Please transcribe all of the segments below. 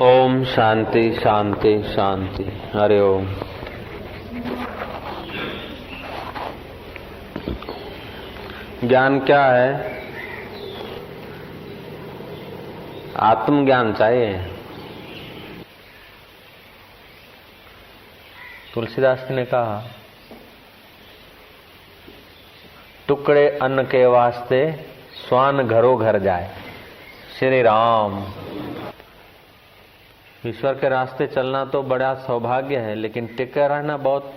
ओम शांति शांति शांति। हरि ओम। ज्ञान क्या है? आत्मज्ञान चाहिए। तुलसीदास जी ने कहा, टुकड़े अन्न के वास्ते स्वान घरों घर जाए। श्री राम। ईश्वर के रास्ते चलना तो बड़ा सौभाग्य है, लेकिन टिके रहना बहुत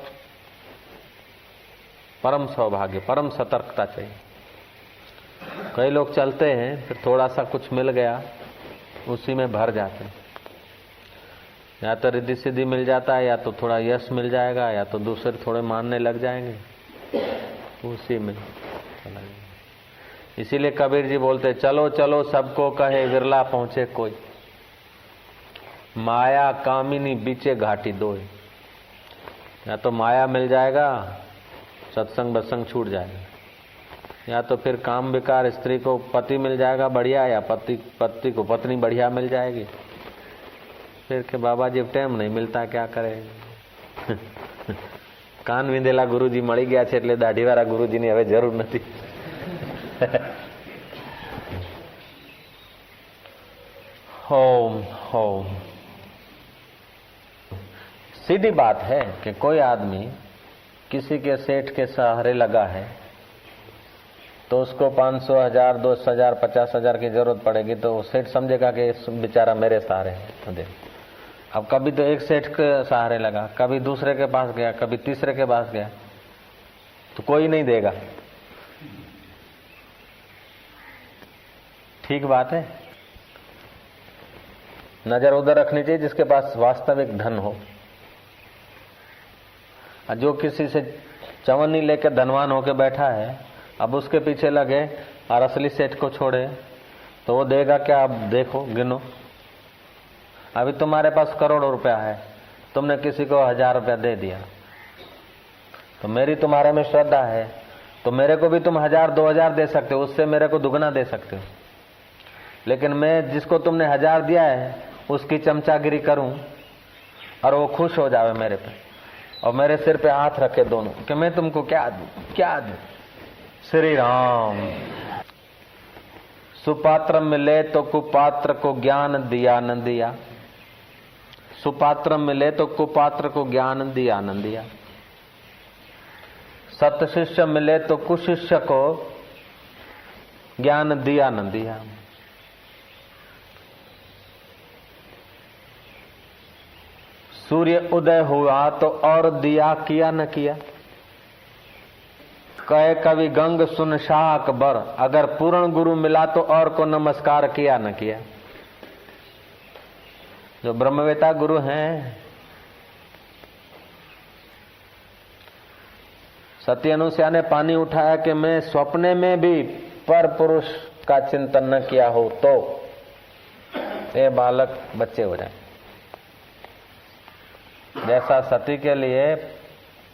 परम सौभाग्य, परम सतर्कता चाहिए। कई लोग चलते हैं, फिर थोड़ा सा कुछ मिल गया उसी में भर जाते हैं। या तो रिद्धि सिद्धि मिल जाता है, या तो थोड़ा यश मिल जाएगा, या तो दूसरे थोड़े मानने लग जाएंगे, उसी में चला जाएगा। इसीलिए कबीर जी बोलते, चलो चलो सबको कहे विरला पहुंचे कोई, माया कामिनी बीचे घाटी दोए। या तो माया मिल जाएगा, सत्संग बत्संग छूट जाएगा, या तो फिर काम विकार स्त्री को पति मिल जाएगा बढ़िया, या पति को पत्नी बढ़िया मिल जाएगी। फिर के बाबा जी टाइम नहीं मिलता, क्या करे। કાન વિંધેલા ગુરુજી મળી ગયા છે એટલે દાઢીવાળા ગુરુજીની હવે જરૂર નથી। ओम ओम। सीधी बात है कि कोई आदमी किसी के सेठ के सहारे लगा है तो उसको 500, 1000, 10,000, 50,000 की जरूरत पड़ेगी तो सेठ समझेगा कि बेचारा मेरे सहारे है। अब कभी तो एक सेठ के सहारे लगा, कभी दूसरे के पास गया, कभी तीसरे के पास गया, तो कोई नहीं देगा। ठीक बात है। नजर उधर रखनी चाहिए जिसके पास वास्तविक धन हो। जो किसी से चवन्नी लेकर धनवान होकर बैठा है, अब उसके पीछे लगे और असली सेठ को छोड़े तो वो देगा क्या? अब देखो, गिनो। अभी तुम्हारे पास करोड़ों रुपया है, तुमने किसी को 1000 रुपया दे दिया, तो मेरी तुम्हारे में श्रद्धा है, तो मेरे को भी तुम 1000, 2000 दे सकते हो, उससे मेरे को दुगना दे सकते हो। लेकिन मैं जिसको तुमने 1000 दिया है उसकी चमचागिरी करूं और वो खुश हो जावे मेरे पे और मेरे सिर पे हाथ रखे दोनों कि मैं तुमको क्या दूं, क्या दूं। श्री राम। सुपात्र मिले तो कुपात्र को ज्ञान दिया न दिया, सुपात्र मिले तो कुपात्र को ज्ञान दिया न दिया, सत शिष्य मिले तो कुशिष्य को ज्ञान दिया न दिया। सूर्य उदय हुआ तो और दिया किया न किया, कहे कवि गंग सुन शाह अकबर, अगर पूर्ण गुरु मिला तो और को नमस्कार किया न किया। जो ब्रह्मवेता गुरु हैं, सती अनुसुईया ने पानी उठाया कि मैं स्वप्ने में भी पर पुरुष का चिंतन न किया हो तो ये बालक बच्चे हो जाए। जैसा सती के लिए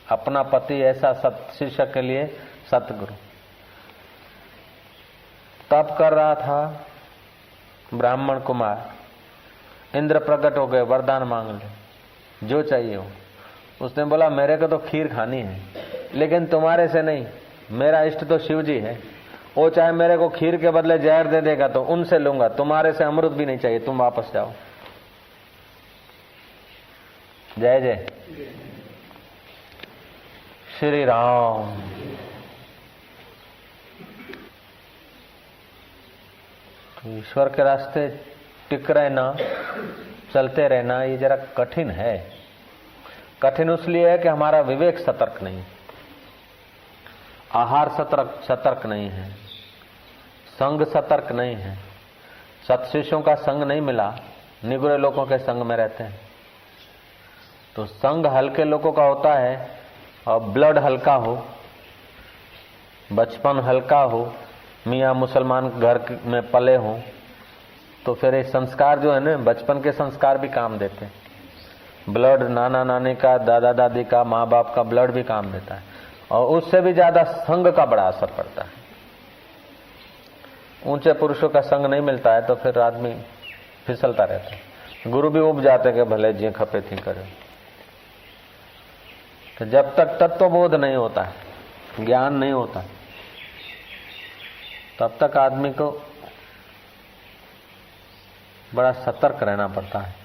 अपना पति, ऐसा शिष्य के लिए सतगुरु। तप कर रहा था ब्राह्मण कुमार, इंद्र प्रकट हो गए, वरदान मांग ले जो चाहिए हो। उसने बोला मेरे को तो खीर खानी है, लेकिन तुम्हारे से नहीं, मेरा इष्ट तो शिव जी है, वो चाहे मेरे को खीर के बदले जहर दे देगा तो उनसे लूंगा, तुम्हारे से अमृत भी नहीं चाहिए, तुम वापस जाओ। जय जय श्री राम। ईश्वर के रास्ते टिक रहना, चलते रहना, ये जरा कठिन है। कठिन इसलिए है कि हमारा विवेक सतर्क नहीं, आहार सतर्क नहीं है, संग सतर्क नहीं है, सत्शिष्यों का संग नहीं मिला, निगुरे लोगों के संग में रहते हैं। तो संग हल्के लोगों का होता है और ब्लड हल्का हो, बचपन हल्का हो, मियाँ मुसलमान घर में पले हो, तो फिर ये संस्कार जो है ना, बचपन के संस्कार भी काम देते हैं। ब्लड नाना नानी का, दादा दादी का, माँ बाप का ब्लड भी काम देता है, और उससे भी ज्यादा संग का बड़ा असर पड़ता है। ऊंचे पुरुषों का संग नहीं मिलता है तो फिर आदमी फिसलता रहता है। गुरु भी उब जाते कि भले जी खपे थी करे। तो जब तक तत्वबोध नहीं होता है, ज्ञान नहीं होता, तब तक आदमी को बड़ा सतर्क रहना पड़ता है।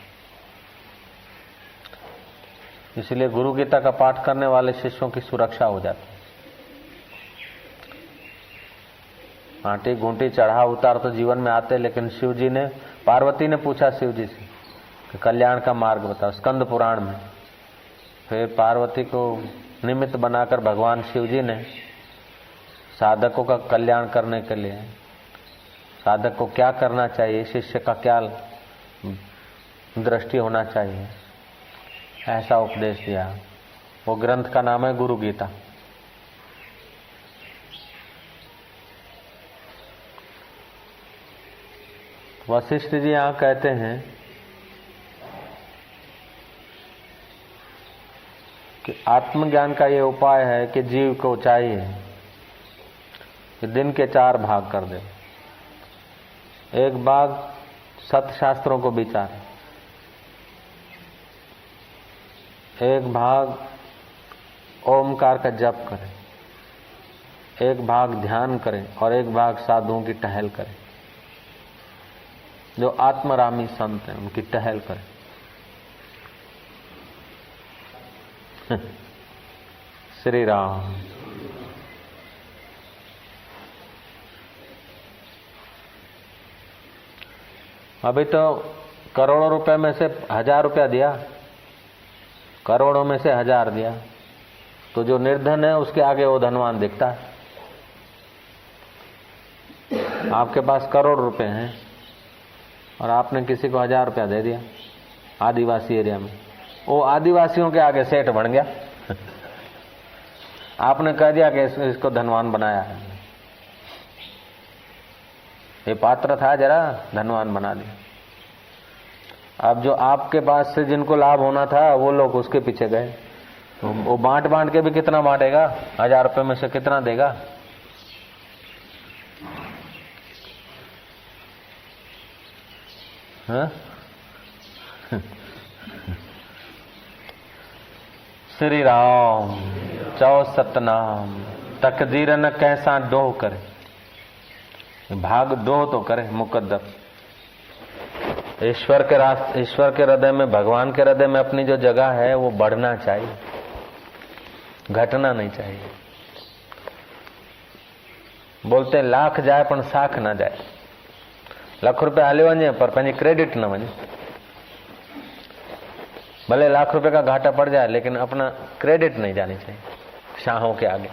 इसलिए गुरु गीता का पाठ करने वाले शिष्यों की सुरक्षा हो जाती है। आंटी घूंटी चढ़ा उतार तो जीवन में आते, लेकिन शिव जी ने, पार्वती ने पूछा शिव जी से कि कल्याण का मार्ग बताओ, स्कंद पुराण में। फिर पार्वती को निमित्त बनाकर भगवान शिव जी ने साधकों का कल्याण करने के लिए साधक को क्या करना चाहिए, शिष्य का क्या दृष्टि होना चाहिए, ऐसा उपदेश दिया। वो ग्रंथ का नाम है गुरु गीता। वशिष्ठ जी यहाँ कहते हैं कि आत्मज्ञान का ये उपाय है कि जीव को चाहिए कि दिन के 4 भाग कर दे। एक भाग सत्शास्त्रों को विचारे, एक भाग ओमकार का जप करे, एक भाग ध्यान करे और एक भाग साधुओं की टहल करे। जो आत्मरामी संत हैं उनकी टहल करें। श्री राम। अभी तो करोड़ों रुपए में से 1000 रुपया दिया, करोड़ों में से 1000 दिया, तो जो निर्धन है उसके आगे वो धनवान दिखता है। आपके पास करोड़ रुपए हैं और आपने किसी को 1000 रुपया दे दिया आदिवासी एरिया में, वो आदिवासियों के आगे सेठ बन गया। आपने कह दिया कि इसको धनवान बनाया है, ये पात्र था, जरा धनवान बना दिया। अब जो आपके पास से जिनको लाभ होना था वो लोग उसके पीछे गए, तो वो बांट बांट के भी कितना बांटेगा, 1000 रुपये में से कितना देगा। हाँ? श्री राम चौ सतनाम, तकदीर न कैसा डोह करे, भाग डोह तो करे मुकद्दर। ईश्वर के रास्ते, ईश्वर के हृदय में, भगवान के हृदय में अपनी जो जगह है वो बढ़ना चाहिए, घटना नहीं चाहिए। बोलते लाख जाए पण साख ना जाए। लाख रुपया हले वञे पर पंहिंजी क्रेडिट न वञे। भले लाख रुपए का घाटा पड़ जाए लेकिन अपना क्रेडिट नहीं जानी चाहिए शाहों के आगे।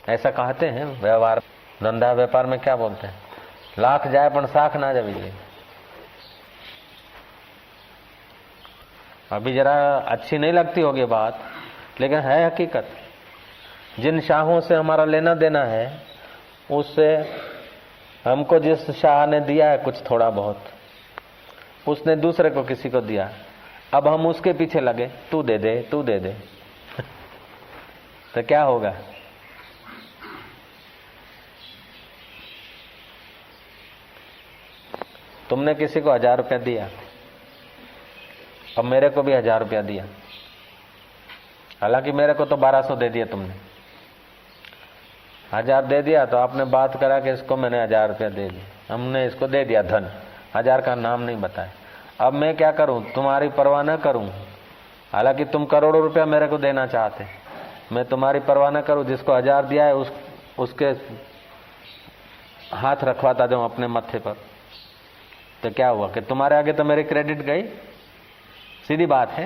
ऐसा कहते हैं व्यवहार, धंधा व्यापार में क्या बोलते हैं, लाख जाए पण साख ना जाए। अभी जरा अच्छी नहीं लगती होगी बात, लेकिन है हकीकत। जिन शाहों से हमारा लेना देना है उससे हमको जिस शाह ने दिया है कुछ थोड़ा बहुत, उसने दूसरे को किसी को दिया, अब हम उसके पीछे लगे, तू दे दे तू दे दे। तो क्या होगा? तुमने किसी को 1000 रुपया दिया, अब मेरे को भी 1000 रुपया दिया, हालांकि मेरे को तो 1200 दे दिया तुमने। 1000 दे दिया तो आपने बात करा कि इसको मैंने 1000 रुपया दे दिया, हमने इसको दे दिया धन, 1000 का नाम नहीं बताया। अब मैं क्या करूं, तुम्हारी परवाह न करूं, हालांकि तुम करोड़ों रुपया मेरे को देना चाहते, मैं तुम्हारी परवाह न करूं, जिसको 1000 दिया है उसके हाथ रखवाता जाऊं अपने मत्थे पर। तो क्या हुआ कि तुम्हारे आगे तो मेरी क्रेडिट गई, सीधी बात है।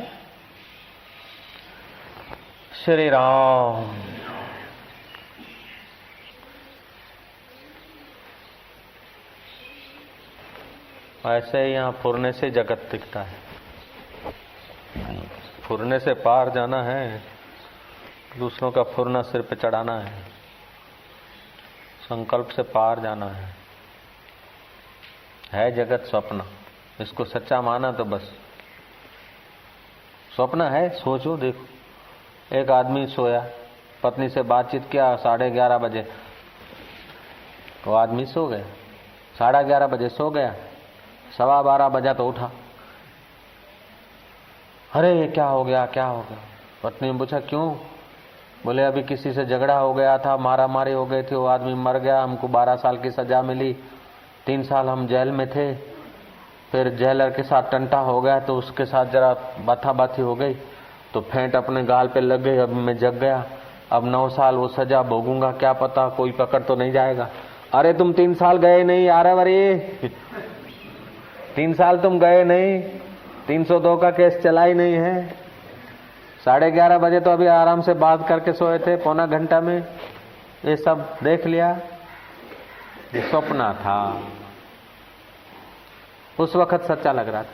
श्री राम। ऐसे ही यहाँ फुरने से जगत दिखता है, फुरने से पार जाना है, दूसरों का फुरना सिर पे चढ़ाना है, संकल्प से पार जाना है जगत स्वप्न। इसको सच्चा माना तो बस स्वप्न है। सोचो देखो, एक आदमी सोया, पत्नी से बातचीत किया 11:30 बजे, वो आदमी सो गया, 11:30 बजे सो गया, 12:15 बजा तो उठा, अरे ये क्या हो गया, क्या हो गया? पत्नी ने पूछा क्यों? बोले अभी किसी से झगड़ा हो गया था, मारा मारी हो गई थी, वो आदमी मर गया, हमको 12 साल की सजा मिली, 3 साल हम जेल में थे, फिर जेलर के साथ टंटा हो गया तो उसके साथ जरा बाथाबाथी हो गई तो फेंट अपने गाल पे लग गई, अब मैं जग गया, अब 9 साल वो सजा भोगूंगा, क्या पता कोई पकड़ तो नहीं जाएगा। अरे तुम 3 साल गए नहीं यार, अरे 3 साल तुम गए नहीं, 302 का केस चला ही नहीं है। 11:30 बजे तो अभी आराम से बात करके सोए थे, पौना घंटा में ये सब देख लिया। ये सपना था, उस वक्त सच्चा लग रहा था।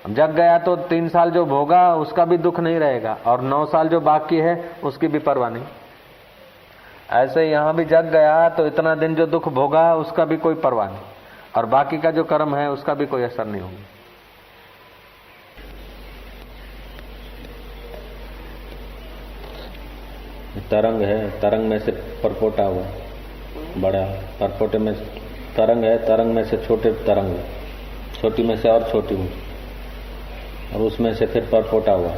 जग गया तो 3 साल जो भोगा उसका भी दुख नहीं रहेगा, और 9 साल जो बाकी है उसकी भी परवाह नहीं। ऐसे यहां भी जग गया तो इतना दिन जो दुख भोगा उसका भी कोई परवाह नहीं, और बाकी का जो कर्म है उसका भी कोई असर नहीं होगा। तरंग है, तरंग में से परपोटा हुआ बड़ा, परपोटे में तरंग है, तरंग में से छोटे तरंग है, छोटी में से और छोटी हुई, और उसमें से फिर परपोटा हुआ।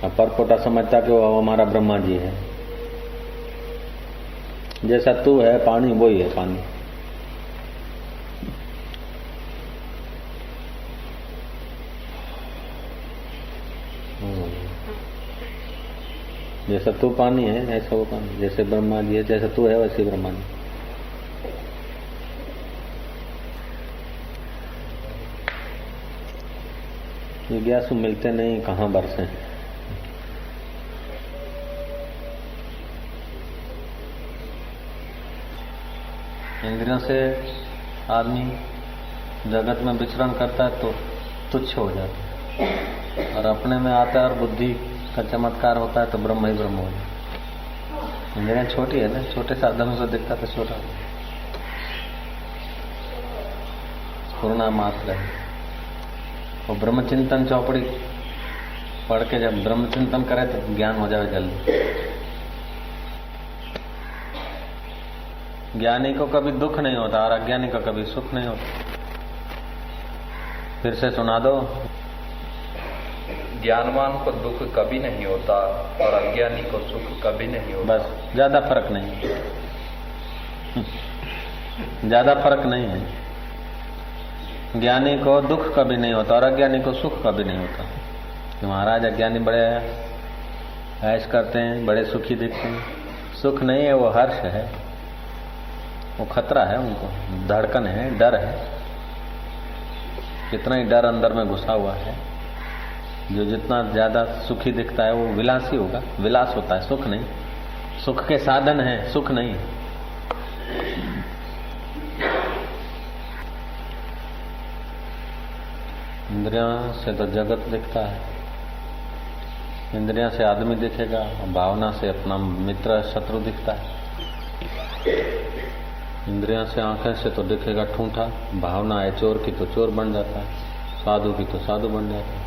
अब परपोटा समझता कि वो हमारा ब्रह्मा जी है। जैसा तू है पानी वही है पानी। जैसा तू पानी है ऐसा वो पानी, जैसे ब्रह्मा जी है, जैसा तू है वैसे ब्रह्मा जी। जिज्ञासु मिलते नहीं, कहाँ बरसे। इंद्रियों से आदमी जगत में विचरण करता है तो तुच्छ हो जाता है, और अपने में आता है और बुद्धि का चमत्कार होता है तो ब्रह्म ही ब्रह्म हो जाता है। इंद्रियां छोटी है ना, छोटे साधनों से दिखता तो छोटा, पूर्णा मात्र है। और ब्रह्म चिंतन चौपड़ी पढ़ के जब ब्रह्म चिंतन करे तो ज्ञान हो जाए जल्दी। ज्ञानी को कभी दुख नहीं होता और अज्ञानी को कभी सुख नहीं होता। फिर से सुना दो। ज्ञानवान को दुख कभी नहीं होता और अज्ञानी को सुख कभी नहीं होता। बस, ज्यादा फर्क नहीं, ज्यादा फर्क नहीं है। ज्ञानी को दुख कभी नहीं होता और अज्ञानी को सुख कभी नहीं होता। कि महाराज अज्ञानी बड़े ऐश करते हैं, बड़े सुखी दिखते हैं। सुख नहीं है, वो हर्ष है, वो खतरा है, उनको धड़कन है, डर है। कितना ही डर अंदर में घुसा हुआ है। जो जितना ज्यादा सुखी दिखता है वो विलासी होगा, विलास होता है, सुख नहीं। सुख के साधन है, सुख नहीं। इंद्रियां से तो जगत दिखता है, इंद्रियां से आदमी दिखेगा, भावना से अपना मित्र शत्रु दिखता है। इंद्रियां से आंखें से तो दिखेगा ठूंठा, भावना है चोर की तो चोर बन जाता है, साधु की तो साधु बन जाता है।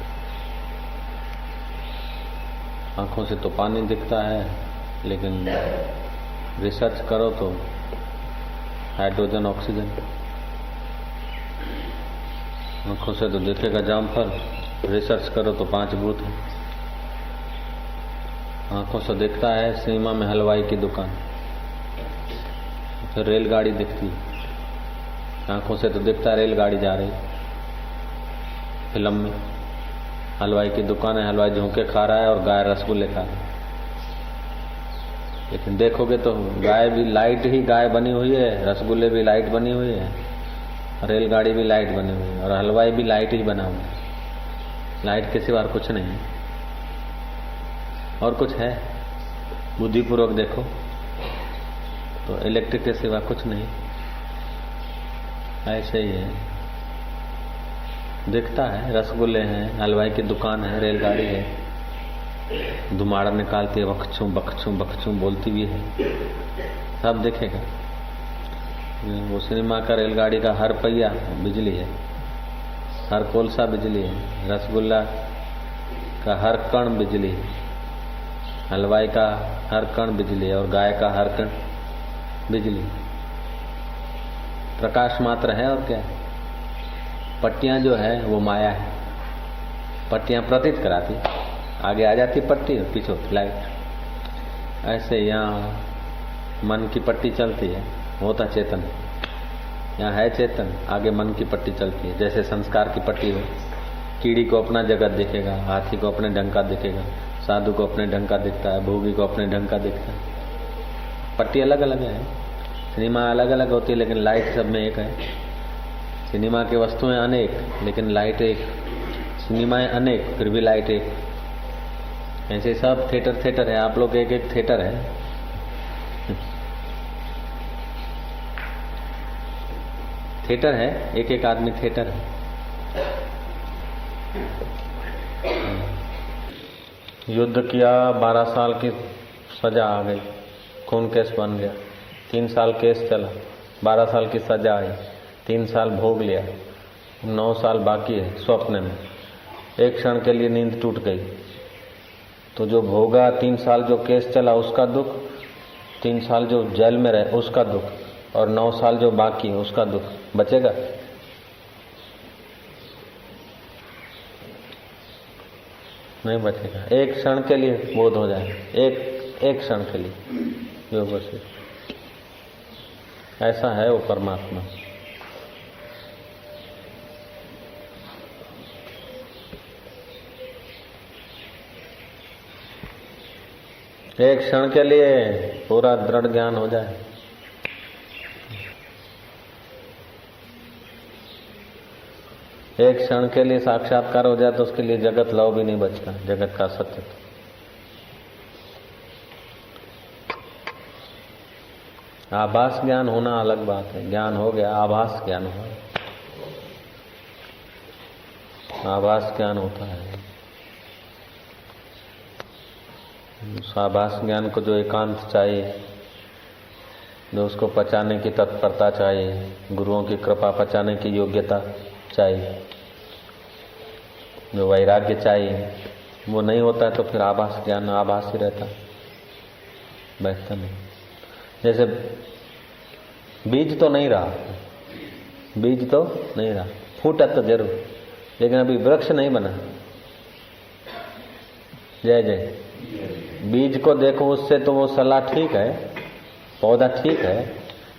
आंखों से तो पानी दिखता है, लेकिन रिसर्च करो तो हाइड्रोजन ऑक्सीजन। आंखों से तो दिखेगा जामफल, रिसर्च करो तो 5 भूत है। आंखों से दिखता है सीमा में हलवाई की दुकान, फिर रेलगाड़ी दिखती है। आंखों से तो दिखता है रेलगाड़ी जा रही फिल्म में, हलवाई की दुकान है, हलवाई झोंके खा रहा है और गाय रसगुल्ले खा रही है। लेकिन देखोगे तो गाय भी लाइट ही गाय बनी हुई है, रसगुल्ले भी लाइट बनी हुई है, रेलगाड़ी भी लाइट बनी हुई है, और हलवाई भी लाइट ही बना हुआ है। लाइट के सिवा कुछ नहीं है। और कुछ है? बुद्धिपूर्वक देखो तो इलेक्ट्रिक के सिवा कुछ नहीं। ऐसे ही है, दिखता है रसगुल्ले हैं, हलवाई की दुकान है, रेलगाड़ी है, धुमाड़ा निकालती है, बखचूं बखचूं बखचूं बोलती भी है, सब दिखेगा। वो सिनेमा का रेलगाड़ी का हर पहिया बिजली है, हर कोलसा बिजली है, रसगुल्ला का हर कण बिजली है, हलवाई का हर कण बिजली है, और गाय का हर कण बिजली। प्रकाश मात्र है और क्या है। पट्टियां जो है वो माया है, पट्टियां प्रतीत कराती, आगे आ जाती पट्टी और पीछे लाइट। ऐसे यहाँ मन की पट्टी चलती है, होता चेतन, यहाँ है चेतन, आगे मन की पट्टी चलती है। जैसे संस्कार की पट्टी हो, कीड़ी को अपना जगत दिखेगा, हाथी को अपने ढंग का दिखेगा, साधु को अपने ढंग का दिखता है, भोगी को अपने ढंग का दिखता है। पट्टी अलग अलग है, सिनेमा अलग अलग होती है, लेकिन लाइट सब में एक है। सिनेमा की वस्तुएं अनेक, लेकिन लाइट एक। सिनेमाएं अनेक, फिर भी लाइट एक। ऐसे सब थिएटर है, आप लोग एक एक थिएटर है। थिएटर है, एक एक आदमी थिएटर है। युद्ध किया, 12 साल की सजा आ गई, खून केस बन गया। 3 साल केस चला, 12 साल की सजा आई, 3 साल भोग लिया, 9 साल बाकी है। स्वप्न में एक क्षण के लिए नींद टूट गई, तो जो भोगा 3 साल जो केस चला उसका दुख, 3 साल जो जेल में रहे उसका दुख, और 9 साल जो बाकी है उसका दुख बचेगा? नहीं बचेगा। एक क्षण के लिए बोध हो जाए, एक क्षण के लिए योग से। ऐसा है वो परमात्मा। एक क्षण के लिए पूरा दृढ़ ज्ञान हो जाए। एक क्षण के लिए साक्षात्कार हो जाए तो उसके लिए जगत लव भी नहीं बचता, जगत का सत्य। आभास ज्ञान होना अलग बात है, ज्ञान हो गया, आभास ज्ञान हुआ। आभास ज्ञान होता है, उस आभास ज्ञान को जो एकांत चाहिए, जो उसको पचाने की तत्परता चाहिए, गुरुओं की कृपा पचाने की योग्यता चाहिए, जो वैराग्य चाहिए, वो नहीं होता है तो फिर आभास ज्ञान आभास ही रहता, बैठता नहीं। जैसे बीज तो नहीं रहा, बीज तो नहीं रहा, फूटा तो जरूर, लेकिन अभी वृक्ष नहीं बना। जय जय। बीज को देखो, उससे तो वो सलाह ठीक है, पौधा ठीक है,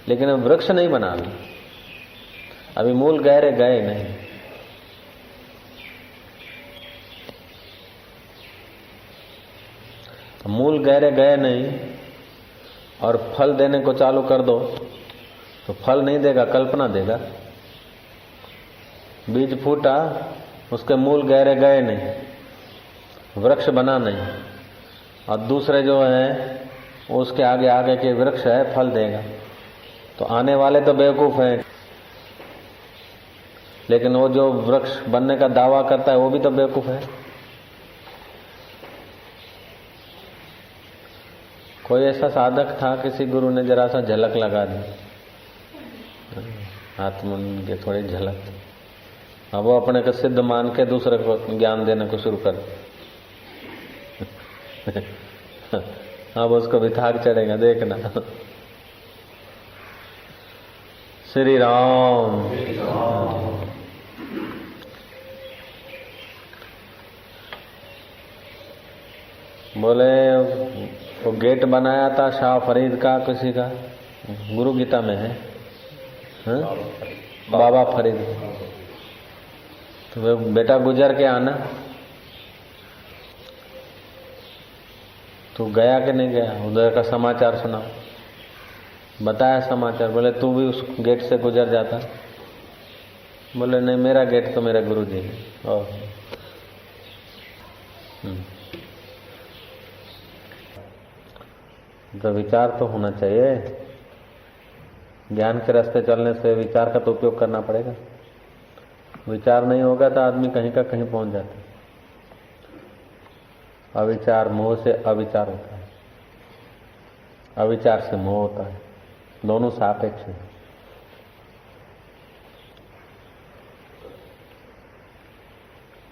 लेकिन अब वृक्ष नहीं बना। अभी मूल गहरे गए नहीं। मूल गहरे गए नहीं और फल देने को चालू कर दो तो फल नहीं देगा, कल्पना देगा। बीज फूटा, उसके मूल गहरे गए नहीं, वृक्ष बना नहीं, और दूसरे जो हैं उसके आगे आगे के वृक्ष है, फल देगा। तो आने वाले तो बेवकूफ हैं, लेकिन वो जो वृक्ष बनने का दावा करता है वो भी तो बेवकूफ है। कोई ऐसा साधक था, किसी गुरु ने जरा सा झलक लगा दी, हाथ में के थोड़ी झलक, अब वो अपने को सिद्ध मान के दूसरे को ज्ञान देने को शुरू कर। अब उसको भी थाक चढ़ेगा, देखना। श्री राम। बोले वो गेट बनाया था शाह फरीद का, किसी का, गुरु गीता में है, बाबा फरीद। तो वो बेटा गुजर के आना, तू गया कि नहीं गया, उधर का समाचार सुना, बताया समाचार। बोले तू भी उस गेट से गुजर जाता। बोले नहीं, मेरा गेट तो मेरे गुरु जी है। तो विचार तो होना चाहिए। ज्ञान के रास्ते चलने से विचार का तो उपयोग करना पड़ेगा। विचार नहीं होगा तो आदमी कहीं का कहीं पहुंच जाता है। अविचार मोह से अविचार होता है, अविचार से मोह होता है, दोनों सापेक्ष हैं।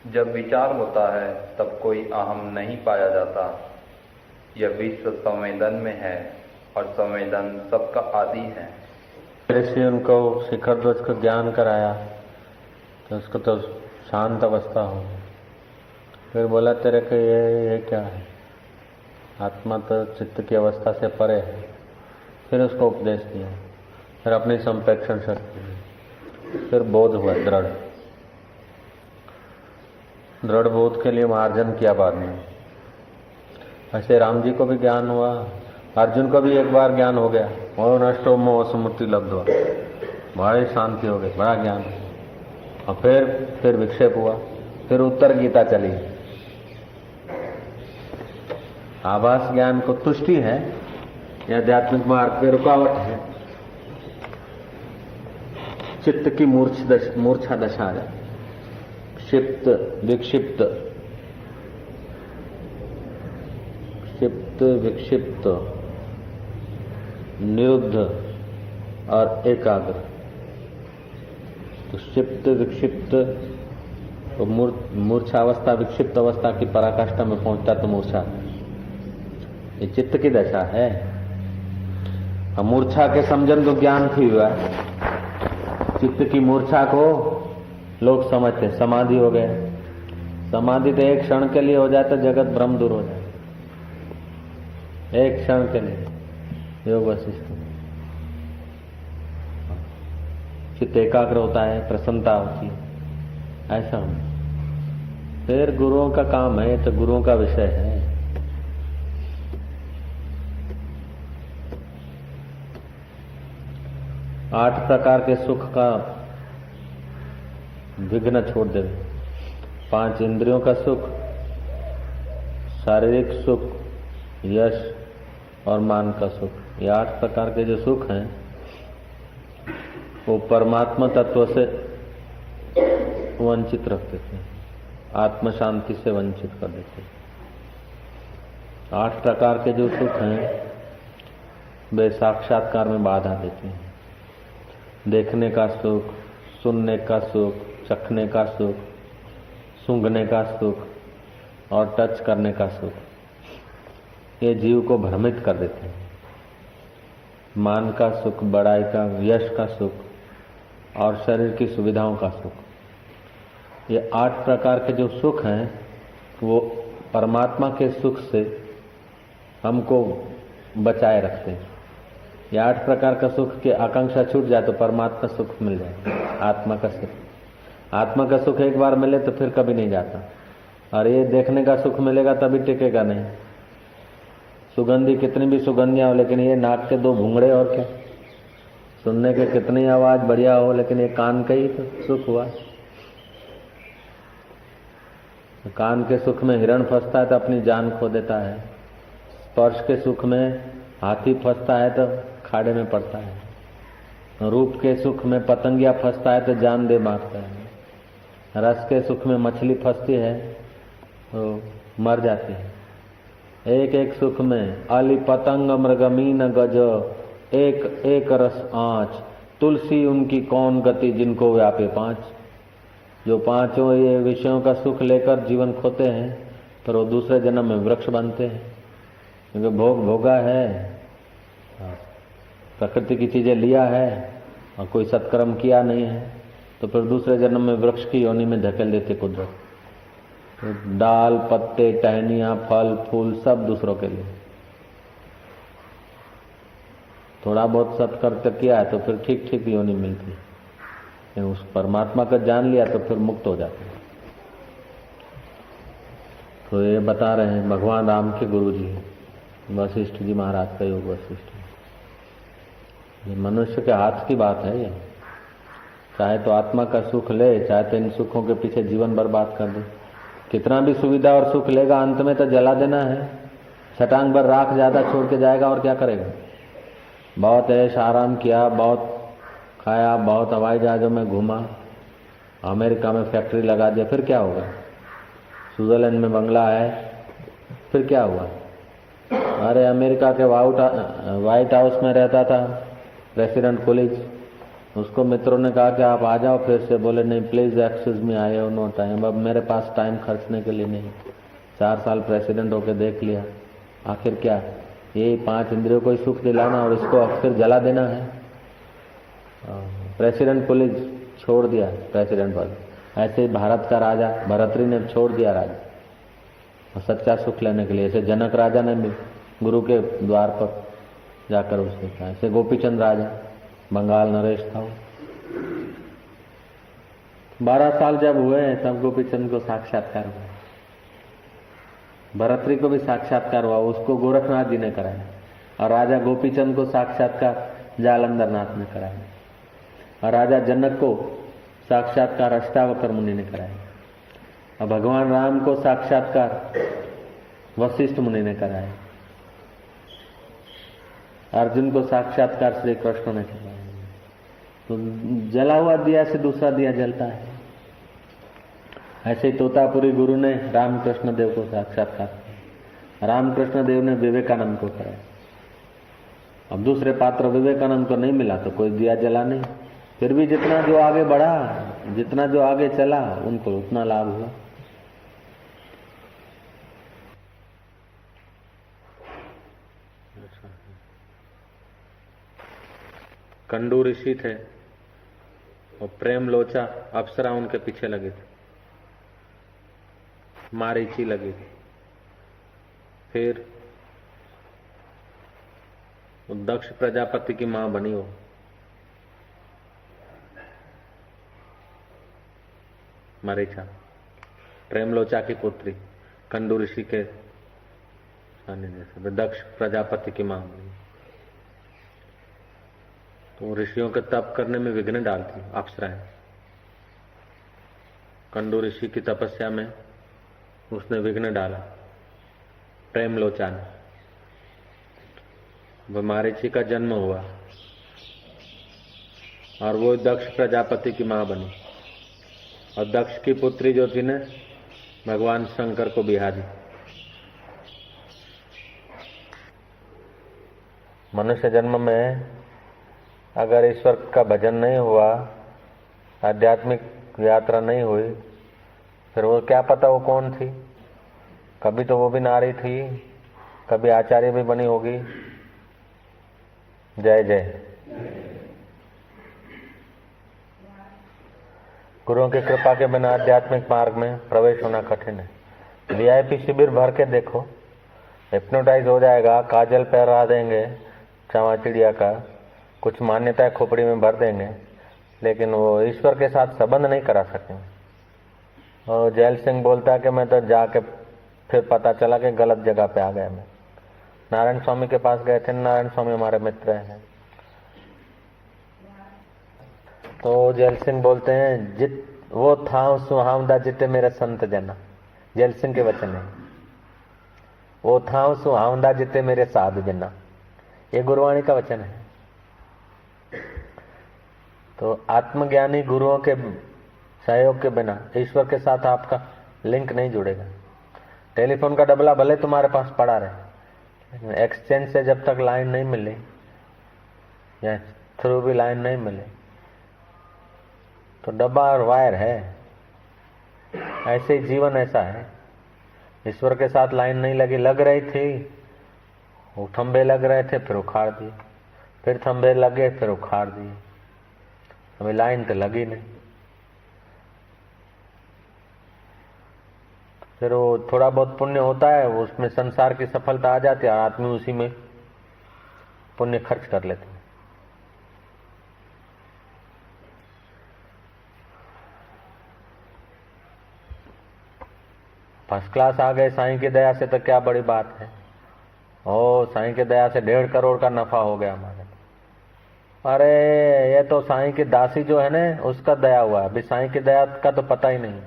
जब विचार होता है तब कोई अहम नहीं पाया जाता। यह विश्व संवेदन में है और संवेदन सबका आदि है। ऋषि उनको शिखर ध्वज को ज्ञान कराया तो उसको तो शांत अवस्था हो, फिर बोला तेरे को ये क्या है, आत्मा तो चित्त की अवस्था से परे है। फिर उसको उपदेश दिया, फिर अपनी संप्रेक्षण शक्ति दी, फिर बोध हुआ दृढ़ बोध के लिए मार्जन किया बाद में। ऐसे राम जी को भी ज्ञान हुआ, अर्जुन को भी एक बार ज्ञान हो गया, और नष्टो मोह स्मृति लब्ध हुआ, बड़ी शांति हो गई, बड़ा ज्ञान। और फिर विक्षेप हुआ, फिर उत्तर गीता चली। आभास ज्ञान को तुष्टि है या आध्यात्मिक मार्ग पे रुकावट है, चित्त की मूर्छा दशा है, क्षिप्त विक्षिप्त, क्षिप्त विक्षिप्त, निरुद्ध और एकाग्र। तो क्षिप्त विक्षिप्त तो मूर्छावस्था, विक्षिप्त अवस्था की पराकाष्ठा में पहुंचता तो मूर्छा, ये चित्त की दशा है। मूर्छा के समझन तो ज्ञान भी हुआ है, चित्त की मूर्छा को लोग समझते समाधि हो गए। समाधि तो एक क्षण के लिए हो जाए तो जगत भ्रम दूर हो जाए, एक क्षण के लिए योग वशिष्ठ। चित्त एकाग्र होता है, प्रसन्नता होती है, ऐसा हो। फिर गुरुओं का काम है, तो गुरुओं का विषय है। आठ प्रकार के सुख का विघ्न छोड़ दे। 5 इंद्रियों का सुख, शारीरिक सुख, यश और मान का सुख, ये 8 प्रकार के जो सुख हैं वो परमात्मा तत्व से वंचित रख देते हैं, आत्म शांति से वंचित कर देते हैं। 8 प्रकार के जो सुख हैं वे साक्षात्कार में बाधा देते हैं। देखने का सुख, सुनने का सुख, चखने का सुख, सूंघने का सुख और टच करने का सुख, ये जीव को भ्रमित कर देते हैं। मान का सुख, बड़ाई का, यश का सुख और शरीर की सुविधाओं का सुख, ये 8 प्रकार के जो सुख हैं वो परमात्मा के सुख से हमको बचाए रखते हैं। ये 8 प्रकार का सुख की आकांक्षा छूट जाए तो परमात्मा सुख मिल जाए, आत्मा का सुख। आत्मा का सुख एक बार मिले तो फिर कभी नहीं जाता, और ये देखने का सुख मिलेगा तभी टिकेगा नहीं। सुगंधी कितनी भी सुगंधियां हो, लेकिन ये नाक के 2 भूंगड़े और क्या। सुनने के कितनी आवाज बढ़िया हो, लेकिन ये कान का ही तो सुख हुआ। कान के सुख में हिरण फंसता है तो अपनी जान खो देता है। स्पर्श के सुख में हाथी फंसता है तो खाड़े में पड़ता है। रूप के सुख में पतंगिया फंसता है तो जान दे मारता है। रस के सुख में मछली फंसती है तो मर जाती है। एक एक सुख में अली पतंग मृगमीन गज, एक एक रस आँच, तुलसी उनकी कौन गति जिनको व्यापे 5। जो 5 ये विषयों का सुख लेकर जीवन खोते हैं पर वो दूसरे जन्म में वृक्ष बनते हैं, क्योंकि भोग भोगा है, प्रकृति की चीजें लिया है और कोई सत्कर्म किया नहीं है, तो फिर दूसरे जन्म में वृक्ष की योनि में धकेल देते कुदरत। तो डाल, पत्ते, टहनियां, फल, फूल सब दूसरों के लिए। थोड़ा बहुत सत्कर्म किया है तो फिर ठीक ठीक योनि मिलती है। उस परमात्मा का जान लिया तो फिर मुक्त हो जाते हैं। तो ये बता रहे हैं भगवान राम के गुरु जी वशिष्ठ जी महाराज का योग वशिष्ठ। ये मनुष्य के हाथ की बात है। ये चाहे तो आत्मा का सुख ले, चाहे तो इन सुखों के पीछे जीवन बर्बाद कर दे। कितना भी सुविधा और सुख लेगा अंत में तो जला देना है। छटांग भर राख ज्यादा छोड़ के जाएगा और क्या करेगा। बहुत ऐश आराम किया, बहुत खाया, बहुत हवाई जहाजों में घूमा, अमेरिका में फैक्ट्री लगा दिया, फिर क्या होगा। स्विट्जरलैंड में बंगला है, फिर क्या हुआ। अरे अमेरिका के व्हाइट हाउस में रहता था प्रेसिडेंट कॉलेज, उसको मित्रों ने कहा कि आप आ जाओ फिर से। बोले नहीं please excuse me, I have no time. अब मेरे पास टाइम खर्चने के लिए नहीं। 4 साल प्रेसिडेंट होके देख लिया, आखिर क्या यही 5 इंद्रियों को ही सुख दिलाना और इसको अक्सर जला देना है। प्रेसिडेंट कॉलेज छोड़ दिया प्रेसिडेंट वाले। ऐसे ही भारत का राजा भरतरी ने छोड़ दिया राजा, और सच्चा सुख लेने के लिए। ऐसे जनक राजा ने भी गुरु के द्वार पर जाकर उसने कहा। ऐसे गोपीचंद राजा, बंगाल नरेश था वो, 12 साल जब हुए तब गोपीचंद को साक्षात्कार हुआ। भरतरी को भी साक्षात्कार हुआ, उसको गोरखनाथ जी ने कराया। और राजा गोपीचंद को साक्षात्कार जालंधर नाथ ने कराया। और राजा जनक को साक्षात्कार अष्टावक्र मुनि ने कराया। और भगवान राम को साक्षात्कार वशिष्ठ मुनि ने कराया। अर्जुन को साक्षात्कार श्री कृष्ण ने कराया। तो जला हुआ दिया से दूसरा दिया जलता है। ऐसे ही तोतापुरी गुरु ने रामकृष्ण देव को साक्षात्कार किया। रामकृष्ण देव ने विवेकानंद को कराया। अब दूसरे पात्र विवेकानंद को नहीं मिला तो कोई दिया जला नहीं। फिर भी जितना जो आगे बढ़ा, जितना जो आगे चला, उनको उतना लाभ हुआ। कंडू ऋषि थे और प्रेम लोचा अप्सरा उनके पीछे लगे थे, मारीची लगी थी। फिर दक्ष प्रजापति की मां बनी हो। मरीचा प्रेमलोचा की पुत्री कंडू ऋषि के सानिध्य से दक्ष प्रजापति की मां बनी। तो ऋषियों के तप करने में विघ्न डालती अप्सराएं। कंडू ऋषि की तपस्या में उसने विघ्न डाला प्रेमलोचा ने। मारीची का जन्म हुआ और वो दक्ष प्रजापति की मां बनी। और दक्ष की पुत्री जो थी ने भगवान शंकर को बिहा दी। मनुष्य जन्म में अगर ईश्वर का भजन नहीं हुआ, आध्यात्मिक यात्रा नहीं हुई, फिर वो क्या पता वो कौन थी। कभी तो वो भी नारी थी, कभी आचार्य भी बनी होगी। जय जय। गुरुओं की कृपा के बिना आध्यात्मिक मार्ग में प्रवेश होना कठिन है। वीआईपी शिविर भर के देखो, हिप्नोटाइज हो जाएगा, काजल पहरा देंगे चावा चिड़िया का, कुछ मान्यताएं खोपड़ी में भर देंगे, लेकिन वो ईश्वर के साथ संबंध नहीं करा सकेंगे। और जैल सिंह बोलता है कि मैं तो जाके फिर पता चला कि गलत जगह पे आ गया। मैं नारायण स्वामी के पास गए थे, नारायण स्वामी हमारे मित्र हैं। तो जैल सिंह बोलते हैं, जित वो था सुहावदा जिते मेरे संत जना। जैल सिंह के वचन है, वो था सुहावदा जिते मेरे साधु जना। ये गुरुवाणी का वचन है। तो आत्मज्ञानी गुरुओं के सहयोग के बिना ईश्वर के साथ आपका लिंक नहीं जुड़ेगा। टेलीफोन का डबला भले तुम्हारे पास पड़ा रहे, लेकिन एक्सचेंज से जब तक लाइन नहीं मिले या थ्रू भी लाइन नहीं मिले तो डब्बा और वायर है। ऐसे ही जीवन ऐसा है। ईश्वर के साथ लाइन नहीं लगी, लग रही थी, वो थंबे लग रहे थे, फिर उखाड़ दिए, फिर थंबे लगे, फिर उखाड़ दिए। हमें लाइन तो लगी नहीं। फिर वो थोड़ा बहुत पुण्य होता है, वो उसमें संसार की सफलता आ जाती है, आदमी उसी में पुण्य खर्च कर लेते हैं। फर्स्ट क्लास आ गए साईं की दया से तो क्या बड़ी बात है। ओ साईं की दया से 1.5 करोड़ का नफा हो गया हमारे। अरे ये तो साईं की दासी जो है ना, उसका दया हुआ। अभी साईं की दया का तो पता ही नहीं।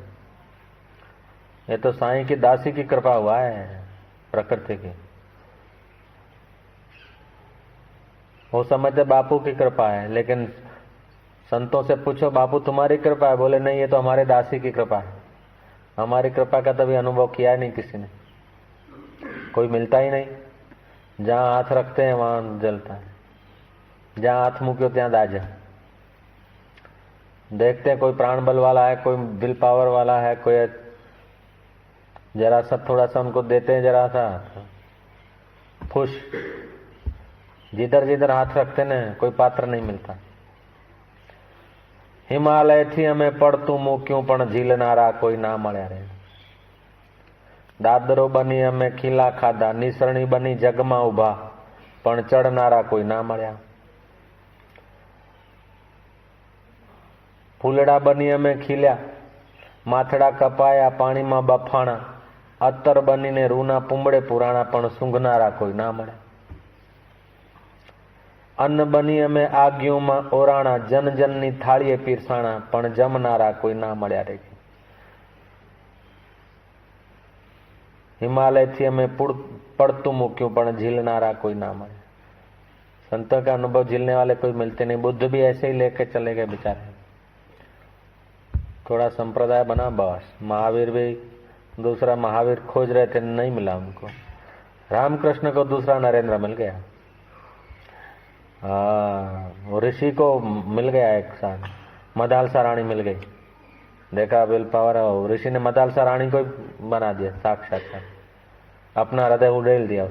ये तो साईं की दासी की कृपा हुआ है, प्रकृति की। वो समझते बापू की कृपा है, लेकिन संतों से पूछो बापू तुम्हारी कृपा है? बोले नहीं, ये तो हमारे दासी की कृपा है। हमारी कृपा का तभी अनुभव किया ही नहीं किसी ने, कोई मिलता ही नहीं। जहां हाथ रखते हैं वहां जलता है, जहां हाथ मुक्यो ત્યાં दाजा। देखते हैं कोई प्राण बल वाला है, कोई विल पावर वाला है, कोई जरा सा थोड़ा सा उनको देते हैं, जरा सा खुश। जिधर जिधर हाथ रखते ना कोई पात्र नहीं मिलता। हिमालय थी हमें पड़तू मुक्यूं पण झीलनारा कोई ना મળ્યા रे। દાદરો બની અમે ખીલા ખાધા, નિસરણી બની જગમાં ઊભા, પણ ચડનારા કોઈ ના મળ્યા. ફૂલડા બની અમે ખીલ્યા, માથડા કપાયા પાણીમાં બફાણા, અત્તર બનીને રૂના પૂંબળે પુરાણા, પણ સૂંઘનારા કોઈ ના મળ્યા. અન્ન બની અમે આગિયોમાં ઓરાણા, જન જનની થાળીએ પીરસાણા, પણ જમનારા કોઈ ના મળ્યા રે. हिमालय में पड़तू मुक्यूं, पण झीलनारा कोई ना मिले. संतों का अनुभव झीलने वाले कोई मिलते नहीं. बुद्ध भी ऐसे ही लेके चले गए बेचारे. थोड़ा संप्रदाय बना बस. महावीर भी दूसरा महावीर खोज रहे थे, नहीं मिला उनको. रामकृष्ण को दूसरा नरेंद्र मिल गया. हाँ, ऋषि को मिल गया एक साथ. मदालसा रानी मिल गई. देखा विल पावर. ऋषि ने मदालसा रानी को बना दिया साक्षात, अपना हृदय उड़ेल दिया.